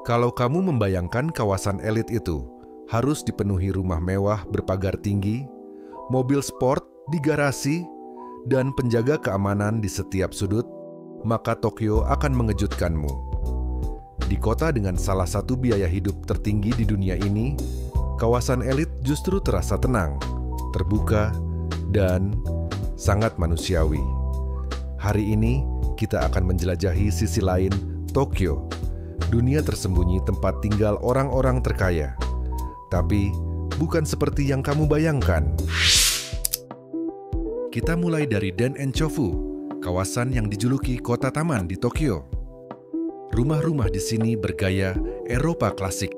Kalau kamu membayangkan kawasan elit itu harus dipenuhi rumah mewah berpagar tinggi, mobil sport di garasi, dan penjaga keamanan di setiap sudut, maka Tokyo akan mengejutkanmu. Di kota dengan salah satu biaya hidup tertinggi di dunia ini, kawasan elit justru terasa tenang, terbuka, dan sangat manusiawi. Hari ini kita akan menjelajahi sisi lain Tokyo, dunia tersembunyi tempat tinggal orang-orang terkaya. Tapi bukan seperti yang kamu bayangkan. Kita mulai dari Den-en-chofu, kawasan yang dijuluki kota taman di Tokyo. Rumah-rumah di sini bergaya Eropa klasik,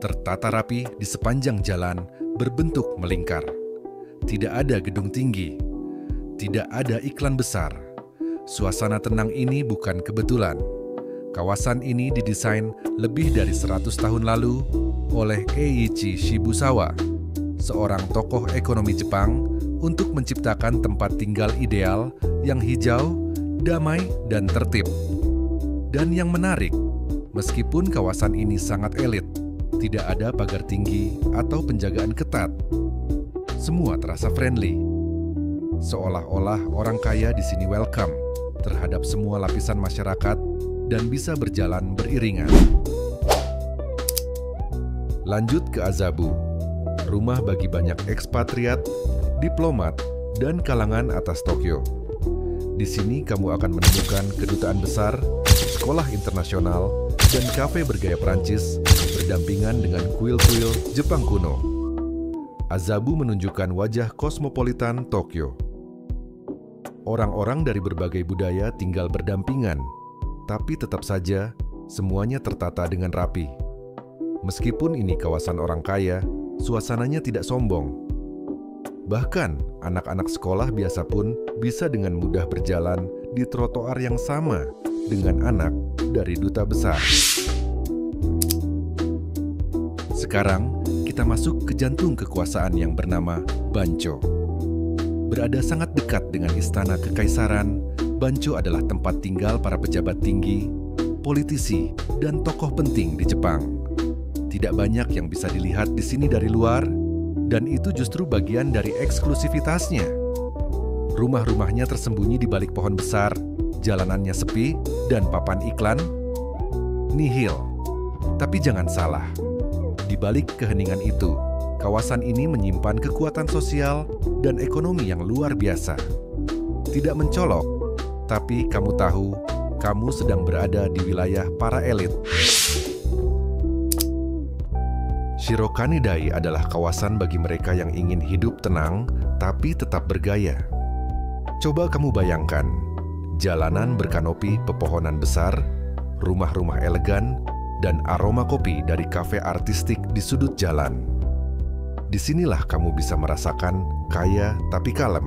tertata rapi di sepanjang jalan berbentuk melingkar. Tidak ada gedung tinggi, tidak ada iklan besar. Suasana tenang ini bukan kebetulan. Kawasan ini didesain lebih dari 100 tahun lalu oleh Eiichi Shibusawa, seorang tokoh ekonomi Jepang, untuk menciptakan tempat tinggal ideal yang hijau, damai, dan tertib. Dan yang menarik, meskipun kawasan ini sangat elit, tidak ada pagar tinggi atau penjagaan ketat. Semua terasa friendly. Seolah-olah orang kaya di sini welcome terhadap semua lapisan masyarakat dan bisa berjalan beriringan. Lanjut ke Azabu, rumah bagi banyak ekspatriat, diplomat, dan kalangan atas Tokyo. Di sini kamu akan menemukan kedutaan besar, sekolah internasional, dan kafe bergaya Prancis berdampingan dengan kuil-kuil Jepang kuno. Azabu menunjukkan wajah kosmopolitan Tokyo. Orang-orang dari berbagai budaya tinggal berdampingan, tapi tetap saja semuanya tertata dengan rapi. Meskipun ini kawasan orang kaya, suasananya tidak sombong. Bahkan, anak-anak sekolah biasa pun bisa dengan mudah berjalan di trotoar yang sama dengan anak dari duta besar. Sekarang, kita masuk ke jantung kekuasaan yang bernama Bancho. Berada sangat dekat dengan istana kekaisaran, Bancho adalah tempat tinggal para pejabat tinggi, politisi, dan tokoh penting di Jepang. Tidak banyak yang bisa dilihat di sini dari luar, dan itu justru bagian dari eksklusivitasnya. Rumah-rumahnya tersembunyi di balik pohon besar, jalanannya sepi, dan papan iklan nihil. Tapi jangan salah, di balik keheningan itu, kawasan ini menyimpan kekuatan sosial dan ekonomi yang luar biasa. Tidak mencolok, tapi kamu tahu, kamu sedang berada di wilayah para elit. Shirokanidai adalah kawasan bagi mereka yang ingin hidup tenang, tapi tetap bergaya. Coba kamu bayangkan, jalanan berkanopi pepohonan besar, rumah-rumah elegan, dan aroma kopi dari kafe artistik di sudut jalan. Disinilah kamu bisa merasakan kaya tapi kalem.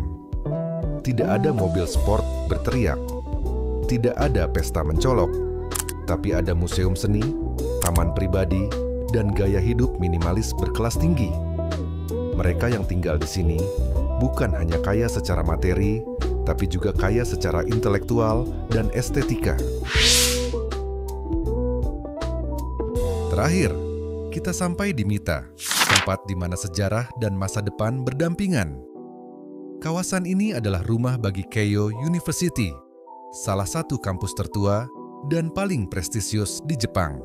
Tidak ada mobil sport berteriak, tidak ada pesta mencolok, tapi ada museum seni, taman pribadi, dan gaya hidup minimalis berkelas tinggi. Mereka yang tinggal di sini bukan hanya kaya secara materi, tapi juga kaya secara intelektual dan estetika. Terakhir, kita sampai di Mita, tempat di mana sejarah dan masa depan berdampingan. Kawasan ini adalah rumah bagi Keio University, salah satu kampus tertua dan paling prestisius di Jepang.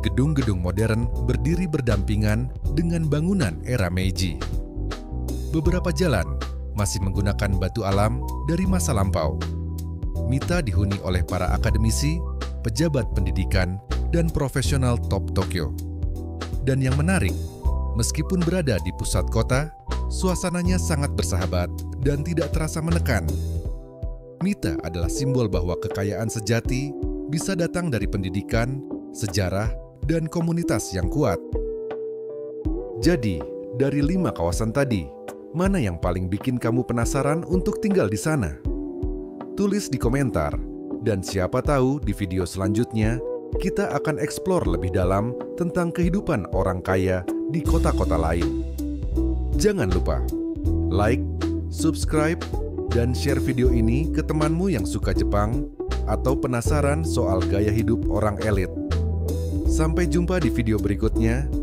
Gedung-gedung modern berdiri berdampingan dengan bangunan era Meiji. Beberapa jalan masih menggunakan batu alam dari masa lampau. Mita dihuni oleh para akademisi, pejabat pendidikan, dan profesional top Tokyo. Dan yang menarik, meskipun berada di pusat kota, suasananya sangat bersahabat dan tidak terasa menekan. Mita adalah simbol bahwa kekayaan sejati bisa datang dari pendidikan, sejarah, dan komunitas yang kuat. Jadi, dari 5 kawasan tadi, mana yang paling bikin kamu penasaran untuk tinggal di sana? Tulis di komentar, dan siapa tahu di video selanjutnya kita akan eksplor lebih dalam tentang kehidupan orang kaya di kota-kota lain. Jangan lupa like, subscribe, dan share video ini ke temanmu yang suka Jepang atau penasaran soal gaya hidup orang elit. Sampai jumpa di video berikutnya.